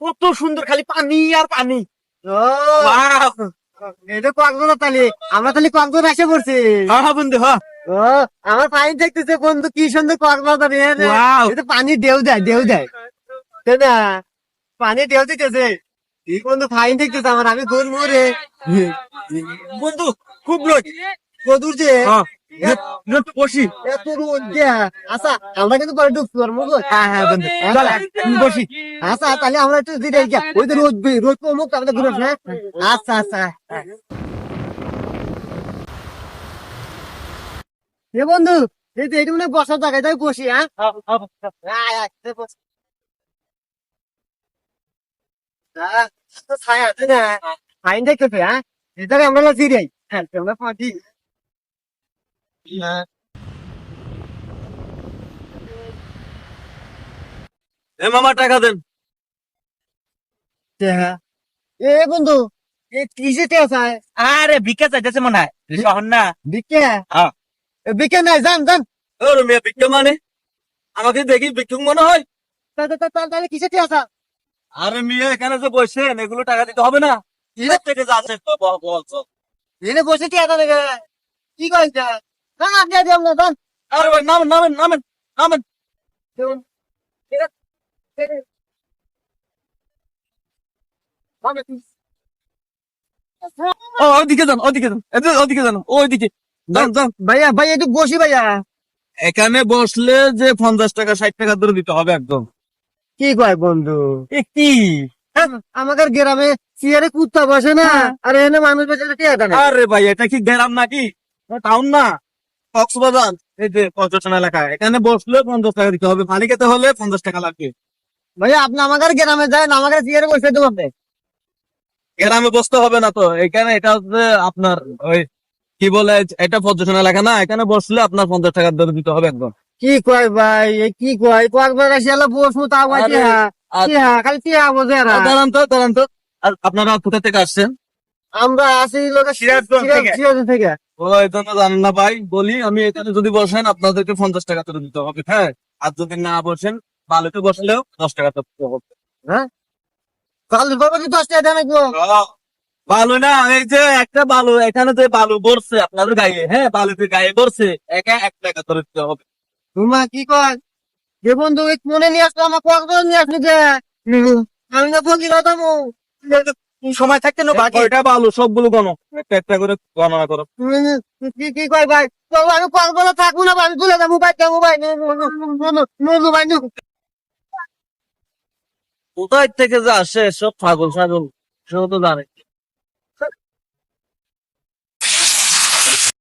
কত সুন্দর, খালি পানি আর পানি। ও এটা কক্সবাজার তাহলে, আমরা তাহলে কক্সবাজার এসে পড়ছি। হ্যাঁ হ্যাঁ বন্ধু, হ্যাঁ। ও আমার ফাইন দেখতেছে বন্ধু, কি সুন্দর কক্সবাজার। Wow. এটা পানি ঢেউ দেয়, ঢেউ দেয়, তাই না? পানি ঢেউ দিতেছে। এই বন্ধু ফাইন দেখতেছে আমার, আমি ঘুরবো রে। বন্ধু খুব রোদ। কদুর যে হ্যাঁ, রোদ বসি। এত রোদ দেয়া। আচ্ছা আমরা কিন্তু পরে ঢুকছি ওর মধ্যে। হ্যাঁ হ্যাঁ বন্ধু, চল বসি। আচ্ছা তাহলে আমরা একটু দিতে গিয়া ওই তো রোদ রোদ কমুক তারপরে ঘুরে আসি, হ্যাঁ? আচ্ছা আচ্ছা। এ বন্ধু, এই তো এইটা মনে হয় বসার জায়গায়, তাই বসি, হ্যাঁ? আয়, আয়, এই বস। আহ, তো ছায়া আছে না? ফাইন দেখতেছে, হ্যাঁ? এই জায়গায় আমরা না জিরাই। হ্যাঁ, আমরা পাটি। এ মামা, টাকা দেন। হ্যাঁ। এ বন্ধু, এ কিসেতে আছে? আরে ভিক্ষা চাইতেছে মনে হয়, শহর না। বিকে? হ্যাঁ। বিকে নাই, যান যান। ওর মেয়ে ভিক্ষা মানে, আমাকে দেখি ভিক্ষুক মনে হয়। তাহলে কিসেতে আছে? আরে মেয়ে, এখানে যে বসেন, এগুলো টাকা দিতে হবে না? এর থেকে যাচ্ছে তো বল বল চল। এনে বসে কি আছে নাকি? কি কইছ? না না, দিয়ে দিও না, যান। আরে ভাই, নামেন নামেন নামেন নামেন। দেখুন, ঠিক আছে, ঠিক আছে। যাবে তুমি। ও ওইদিকে যান, ওইদিকে যান, ওইদিকে যান, ওইদিকে যান যান। ভাইয়া ভাইয়া একটু বসি ভাইয়া। এখানে বসলে যে 50 টাকা 60 টাকা ধরে দিতে হবে একদম। কি কয় বন্ধু? এ কি? আমাদের গ্রামে চেয়ারে কুত্তা বসে না, আর এনে মানুষ বসে টিয়াটা না। আরে ভাই, এটা কি গ্রাম নাকি, টাউন না? কক্সবাজার, এই যে পর্যটন এলাকা, এখানে বসলে 50 টাকা দিতে হবে, পানি খেতে হলে 50 টাকা লাগবে। ভাইয়া আপনি আমাদের গ্রামে যায় না, আমাদের চেয়ারে বসে দেবো আপনি। গ্রামে বসতে হবে না তো, এখানে এটা হচ্ছে আপনার ওই কি বলে, এটা পর্যটন এলাকা না, এখানে বসলে আপনার 50 টাকা ধরে দিতে হবে একদম। কি কয় ভাই, এ কি কয়? কয়েকবার আসলে বসবো তাও ভাই আরে, টিয়া, আ- টিয়া, খালি টিয়া বোঝে এরা। দাঁড়ান তো দাঁড়ান তো। আর আপনারা কোথা থেকে আসছেন? আমরা আসি লোকের সিরাজগঞ্জ থেকে। সিরাজগঞ্জ থেকে। ও, এটা তো জানেন না ভাই, বলি আমি, এখানে যদি বসেন আপনাদেরকে 50 টাকা করে দিতে হবে, হ্যাঁ। আর যদি না বসেন, বালুতে বসলেও 10 টাকা দিতে হবে। হ্যাঁ, কাল বাবা কি 10 টাকা দেয় নাকি? বালু না, এই যে একটা বালু, এখানে যে বালু পড়ছে আপনাদের গায়ে, হ্যাঁ, বালুতে গায়ে পড়ছে, একা 1 টাকা করে দিতে হবে। তোমা কি কয়? যে বন্ধু এক মনে নিয়ে আসলো, আমার কক্সবাজার নিয়ে আসলো যে। আমি না ফকির হতাম। সময় থাকতে না, বাকি কয়টা বালু সবগুলো গণো, একটা একটা করে গণনা করো। কি কি কয় ভাই? বাবা, আমি কক্সবাজার থাকবো না ভাই, আমি চলে যাবো ভাই, যাবো ভাই। ভাই কোথায় থেকে যে আসে সব পাগল ছাগল, সব তো জানে।